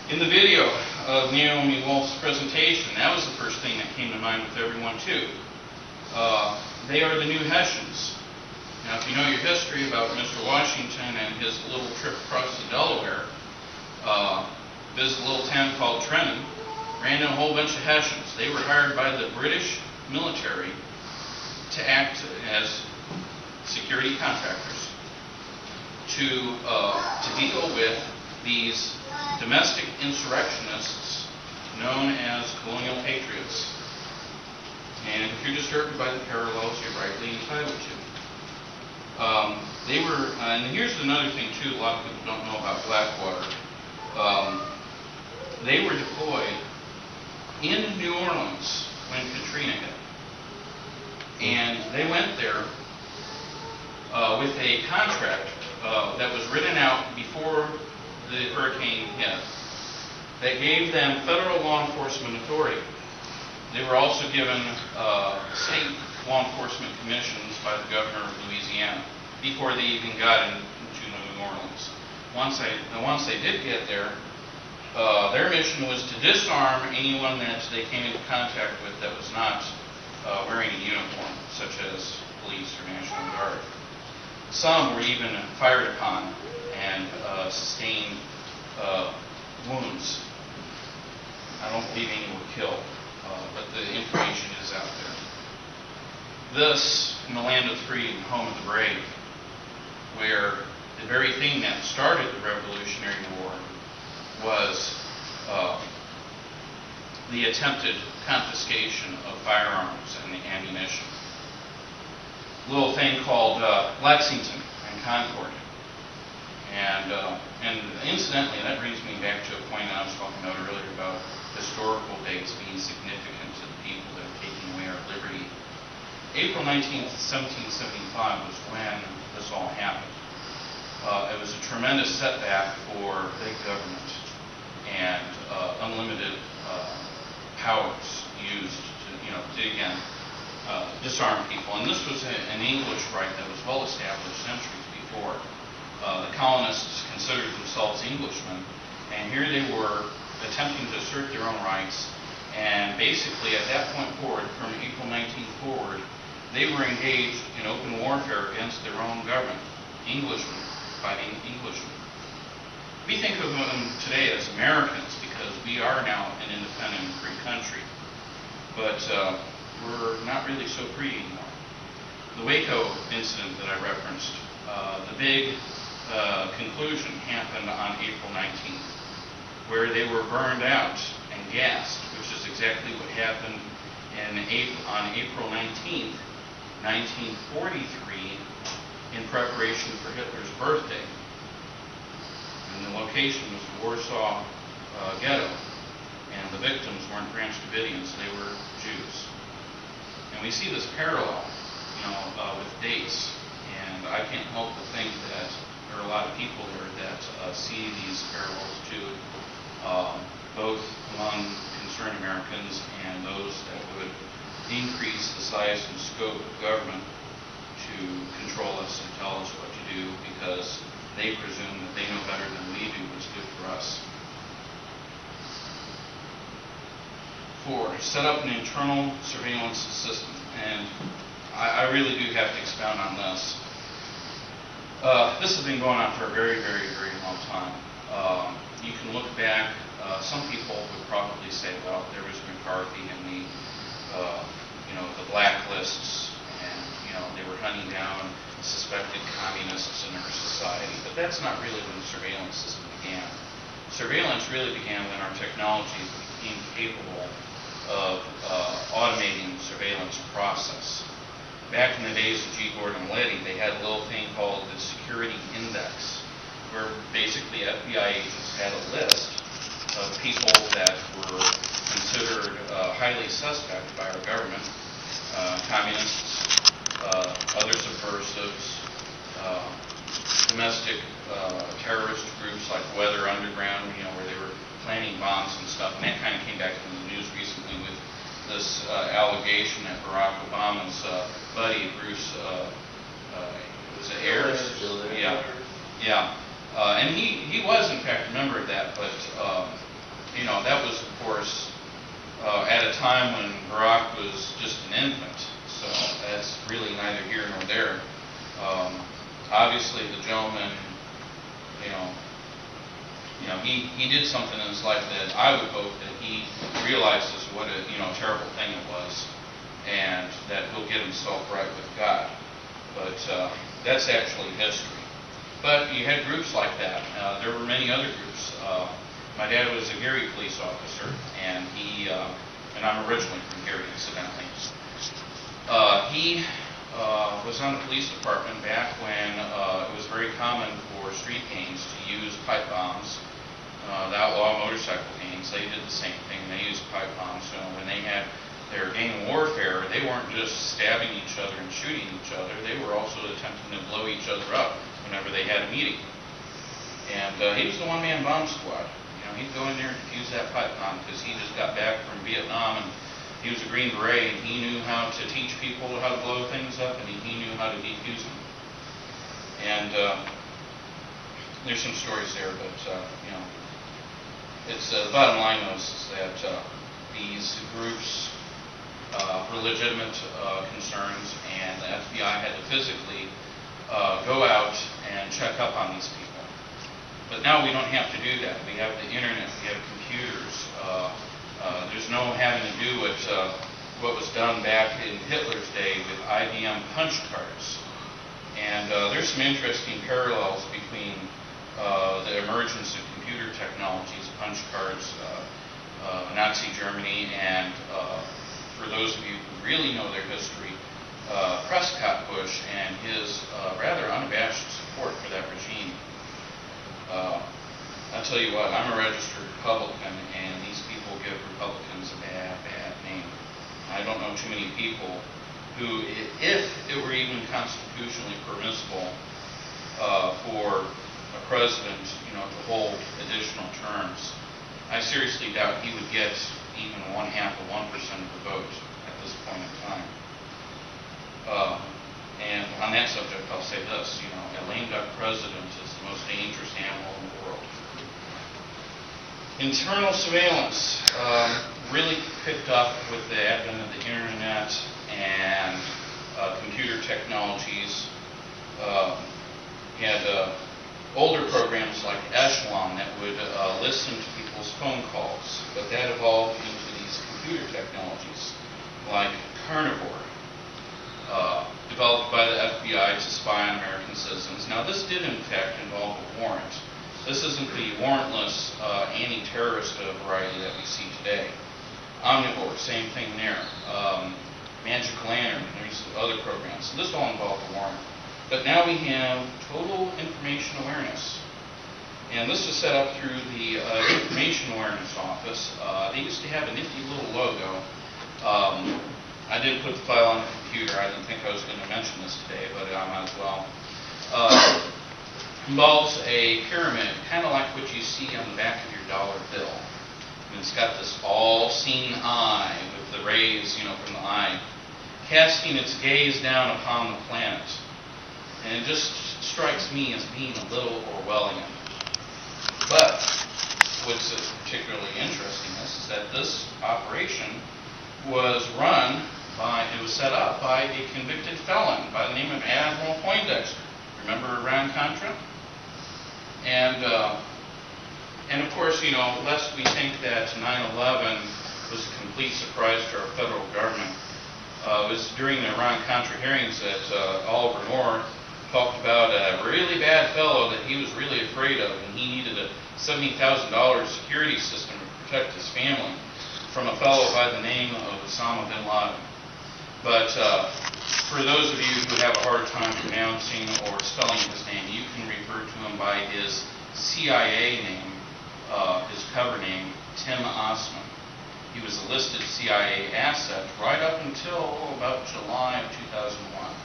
In the video of Naomi Wolf's presentation, that was the first thing that came to mind with everyone too. They are the new Hessians. Now, if you know your history about Mr. Washington and his little trip across the Delaware, visited a little town called Trenton, ran in a whole bunch of Hessians. They were hired by the British military to act as security contractors to deal with these domestic insurrectionists known as colonial patriots. And if you're disturbed by the parallels, you're rightly entitled to. And here's another thing too, a lot of people don't know about Blackwater. They were deployed in New Orleans when Katrina hit. And they went there with a contract that was written out before the hurricane hit that gave them federal law enforcement authority. They were also given state law enforcement commissions by the governor of Louisiana before they even got into New Orleans. Once they did get there, their mission was to disarm anyone that they came into contact with that was not wearing a uniform, such as police or National Guard. Some were even fired upon and sustained wounds. I don't believe any were killed, but the information is out there. This, in the land of the free and home of the brave, where the very thing that started the Revolutionary War was the attempted confiscation of firearms and the ammunition. A little thing called Lexington and Concord. And incidentally, that brings me back to a point I was talking about earlier about historical dates being significant to the people that are taking away our liberty. April 19th, 1775 was when this all happened. It was a tremendous setback for big government and unlimited powers used to again, disarm people. And this was an English right that was well established centuries before. The colonists considered themselves Englishmen, and here they were attempting to assert their own rights. And basically, at that point forward, from April 19th forward, they were engaged in open warfare against their own government, Englishmen, fighting Englishmen. We think of them today as Americans because we are now an independent, free country. But we're not really so free anymore. The Waco incident that I referenced, the big conclusion happened on April 19th, where they were burned out and gassed, which is exactly what happened on April 19th, 1943, in preparation for Hitler's birthday. And the location was the Warsaw Ghetto, and the victims weren't Branch Davidians, they were Jews. And we see this parallel, with dates, and I can't help but think that there are a lot of people there that see these parallels too, both among concerned Americans and those that would increase the size and scope of government to control us and tell us what to do because they presume that they know better than we do what's good for us. 4, set up an internal surveillance system. And I really do have to expound on this. This has been going on for a very, very, very long time. You can look back. Some people would probably say, well, there was McCarthy and the blacklists, and they were hunting down suspected communists in our society. But that's not really when the surveillance system began. Surveillance really began when our technology became capable of automating the surveillance process. Back in the days of G. Gordon Liddy, they had a little thing called the Security Index, where basically FBI agents had a list of people that were considered highly suspect by our government, communists, other subversives, domestic terrorist groups like Weather Underground, where they were planning bombs and stuff. And that kind of came back into the news recently with this allegation that Barack Obama's buddy, Bruce, was it Ayers? Yeah. And he was, in fact, a member of that, but that was, of course, at a time when Barack was just an infant, so that's really neither here nor there. Obviously, the gentleman, he did something in his life that I would hope that he realizes what a terrible thing it was, and that he'll get himself right with God. But that's actually history. But you had groups like that. There were many other groups. My dad was a Gary police officer, and and I'm originally from Gary, incidentally. He was on the police department back when it was very common for street gangs to use pipe bombs. The outlaw motorcycle gangs, they did the same thing. They used pipe bombs. When they had their gang warfare, they weren't just stabbing each other and shooting each other. They were also attempting to blow each other up whenever they had a meeting. And he was the one-man bomb squad. He'd go in there and defuse that pipe bomb because he just got back from Vietnam, and he was a Green Beret, and he knew how to teach people how to blow things up, and he knew how to defuse them. And there's some stories there, but it's the bottom line is that these groups were legitimate concerns, and the FBI had to physically go out and check up on these people. But now we don't have to do that. We have the internet, we have computers. There's no having to do what was done back in Hitler's day with IBM punch cards. And there's some interesting parallels between the emergence of computer technologies, punch cards, Nazi Germany, and for those of you who really know their history, Prescott Bush and his rather unabashed support for that regime. I'll tell you what, I'm a registered Republican, and these people give Republicans a bad, bad name. I don't know too many people who, if it were even constitutionally permissible for a president, to hold additional terms, I seriously doubt he would get even 1/2 of 1% of the vote at this point in time. And on that subject, I'll say this, a lame duck president is the most dangerous animal in the world. Internal surveillance really picked up with the advent of the internet and computer technologies. You had older programs like Echelon that would listen to people's phone calls, but that evolved into these computer technologies like Carnivore, developed by the FBI to spy on American citizens. Now, this did in fact involve a warrant. This isn't the warrantless anti-terrorist variety that we see today. Omnivore, same thing there. Magic Lantern, there's other programs. So this all involved a warrant. But now we have total information awareness. And this was set up through the Information Awareness Office. They used to have a nifty little logo. I did put the file on the computer. I didn't think I was going to mention this today, but I might as well. Involves a pyramid, kind of like what you see on the back of your dollar bill. And it's got this all-seeing eye with the rays, from the eye, casting its gaze down upon the planet. And it just strikes me as being a little Orwellian. But what's particularly interesting is that this operation was set up by a convicted felon by the name of Admiral Poindexter. Remember Iran-Contra? And of course, lest we think that 9/11 was a complete surprise to our federal government, it was during the Iran-Contra hearings that Oliver North talked about a really bad fellow that he was really afraid of, and he needed a $70,000 security system to protect his family from a fellow by the name of Osama bin Laden. But for those of you who have a hard time pronouncing or spelling his name, you can refer to him by his CIA name, his cover name, Tim Osman. He was a listed CIA asset right up until about July of 2001.